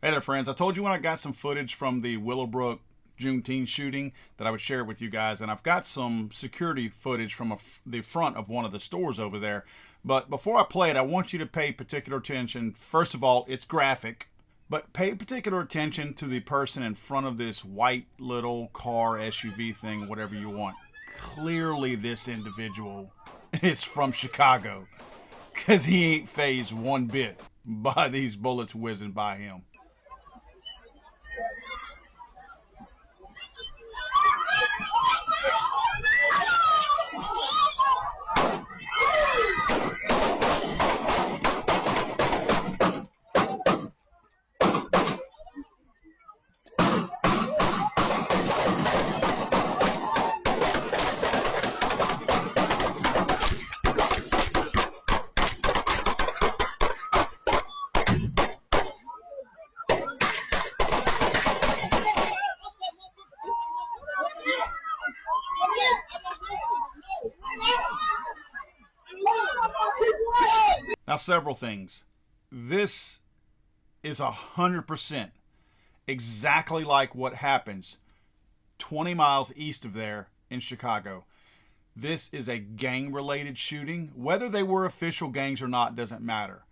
Hey there, friends. I told you when I got some footage from the Willowbrook Juneteenth shooting that I would share it with you guys, and I've got some security footage from the front of one of the stores over there. But before I play it, I want you to pay particular attention. First of all, it's graphic, but pay particular attention to the person in front of this white little car, SUV thing, whatever you want. Clearly, this individual is from Chicago, because he ain't fazed one bit by these bullets whizzing by him. Now, several things. This is 100% exactly like what happens 20 miles east of there in Chicago. This is a gang-related shooting. Whether they were official gangs or not doesn't matter.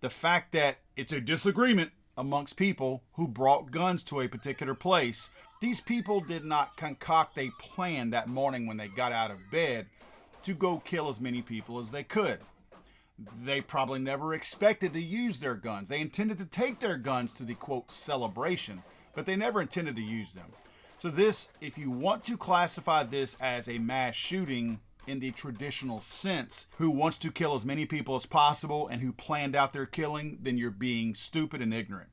The fact that it's a disagreement amongst people who brought guns to a particular place. These people did not concoct a plan that morning when they got out of bed to go kill as many people as they could. They probably never expected to use their guns. They intended to take their guns to the, quote, celebration, but they never intended to use them. So this, if you want to classify this as a mass shooting in the traditional sense, who wants to kill as many people as possible and who planned out their killing, then you're being stupid and ignorant.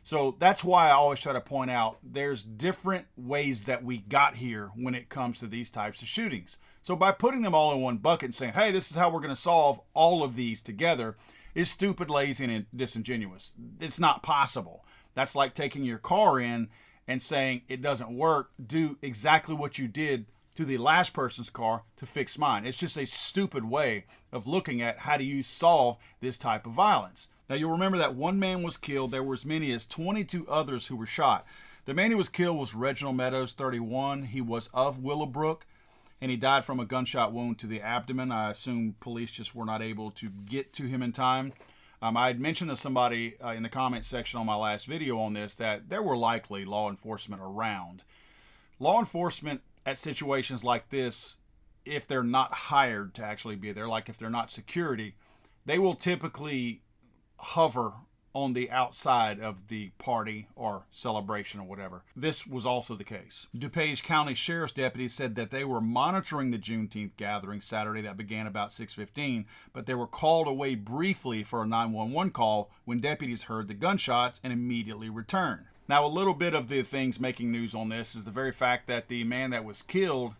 So that's why I always try to point out there's different ways that we got here when it comes to these types of shootings. So by putting them all in one bucket and saying, hey, this is how we're going to solve all of these together is stupid, lazy, and disingenuous. It's not possible. That's like taking your car in and saying it doesn't work. Do exactly what you did to the last person's car to fix mine. It's just a stupid way of looking at how do you solve this type of violence. Now, you'll remember that one man was killed. There were as many as 22 others who were shot. The man who was killed was Reginald Meadows, 31. He was of Willowbrook, and he died from a gunshot wound to the abdomen. I assume police just were not able to get to him in time. I had mentioned to somebody in the comment section on my last video on this that there were likely law enforcement around. Law enforcement at situations like this, if they're not hired to actually be there, like if they're not security, they will typically hover on the outside of the party or celebration or whatever. This was also the case. DuPage County Sheriff's deputies said that they were monitoring the Juneteenth gathering Saturday that began about 6:15, but they were called away briefly for a 911 call when deputies heard the gunshots and immediately returned. Now, a little bit of the things making news on this is the very fact that the man that was killed,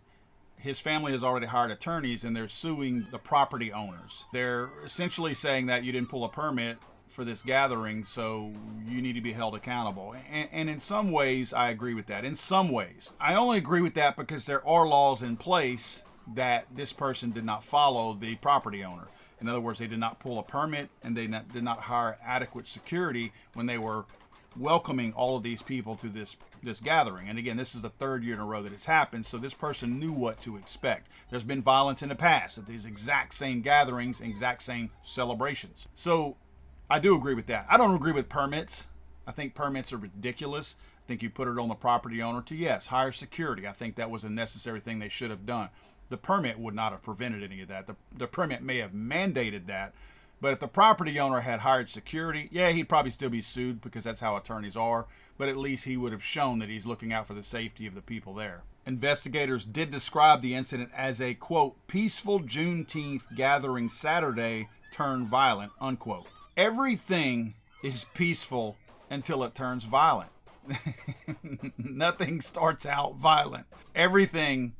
his family has already hired attorneys and they're suing the property owners. They're essentially saying that you didn't pull a permit for this gathering, so you need to be held accountable. And in some ways, I agree with that. In some ways. I only agree with that because there are laws in place that this person did not follow the property owner. In other words, they did not pull a permit and they did not hire adequate security when they were welcoming all of these people to this gathering. And again, this is the third year in a row that it's happened, so this person knew what to expect. There's been violence in the past at these exact same gatherings, exact same celebrations. So I do agree with that. I don't agree with permits. I think permits are ridiculous. I think you put it on the property owner to, yes, hire security. I think that was a necessary thing they should have done. The permit would not have prevented any of that. The permit may have mandated that, but if the property owner had hired security, yeah, he'd probably still be sued because that's how attorneys are, but at least he would have shown that he's looking out for the safety of the people there. Investigators did describe the incident as a, quote, peaceful Juneteenth gathering Saturday turned violent, unquote. Everything is peaceful until it turns violent. Nothing starts out violent. Everything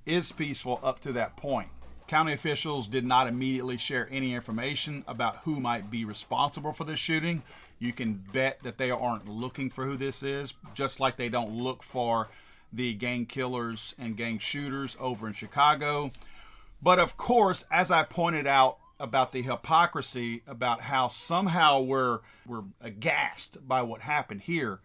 is peaceful up to that point. County officials did not immediately share any information about who might be responsible for this shooting. You can bet that they aren't looking for who this is, just like they don't look for the gang killers and gang shooters over in Chicago. But of course, as I pointed out about the hypocrisy, about how somehow we're aghast by what happened here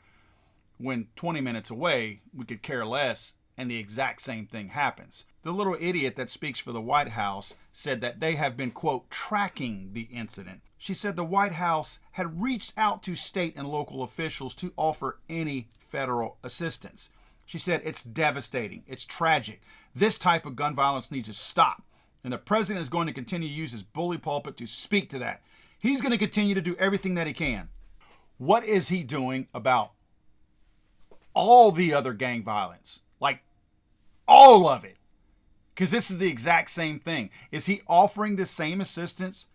when 20 minutes away we could care less and the exact same thing happens. The little idiot that speaks for the White House said that they have been, quote, tracking the incident. She said the White House had reached out to state and local officials to offer any federal assistance. She said it's devastating. It's tragic. This type of gun violence needs to stop. And the president is going to continue to use his bully pulpit to speak to that. He's going to continue to do everything that he can. What is he doing about all the other gang violence? Like, all of it. Because this is the exact same thing. Is he offering the same assistance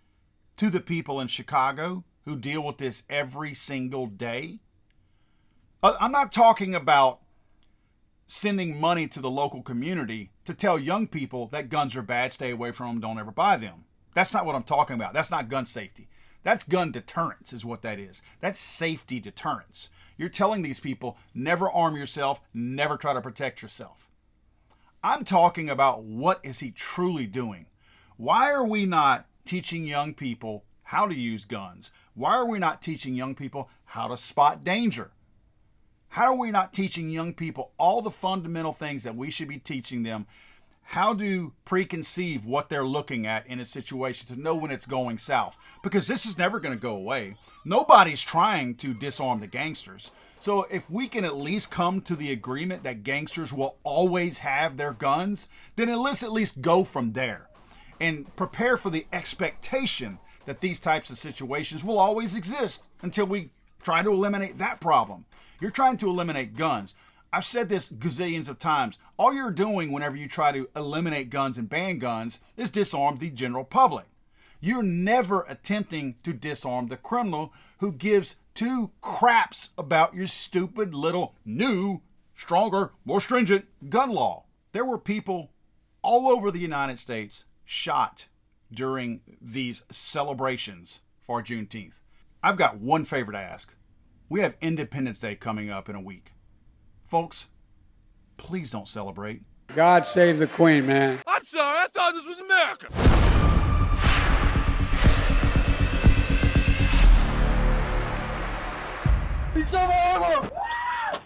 to the people in Chicago who deal with this every single day? I'm not talking about sending money to the local community to tell young people that guns are bad, stay away from them, don't ever buy them. That's not what I'm talking about. That's not gun safety. That's gun deterrence is what that is. That's safety deterrence. You're telling these people, never arm yourself, never try to protect yourself. I'm talking about what is he truly doing? Why are we not teaching young people how to use guns? Why are we not teaching young people how to spot danger? How are we not teaching young people all the fundamental things that we should be teaching them? How to preconceive what they're looking at in a situation to know when it's going south. Because this is never going to go away. Nobody's trying to disarm the gangsters. So if we can at least come to the agreement that gangsters will always have their guns, then let's at least go from there. And prepare for the expectation that these types of situations will always exist until we try to eliminate that problem. You're trying to eliminate guns. I've said this gazillions of times. All you're doing whenever you try to eliminate guns and ban guns is disarm the general public. You're never attempting to disarm the criminal who gives two craps about your stupid little new, stronger, more stringent gun law. There were people all over the United States shot during these celebrations for Juneteenth. I've got one favor to ask. We have Independence Day coming up in a week. Folks, please don't celebrate. God save the Queen, man. I'm sorry, I thought this was America. It's over!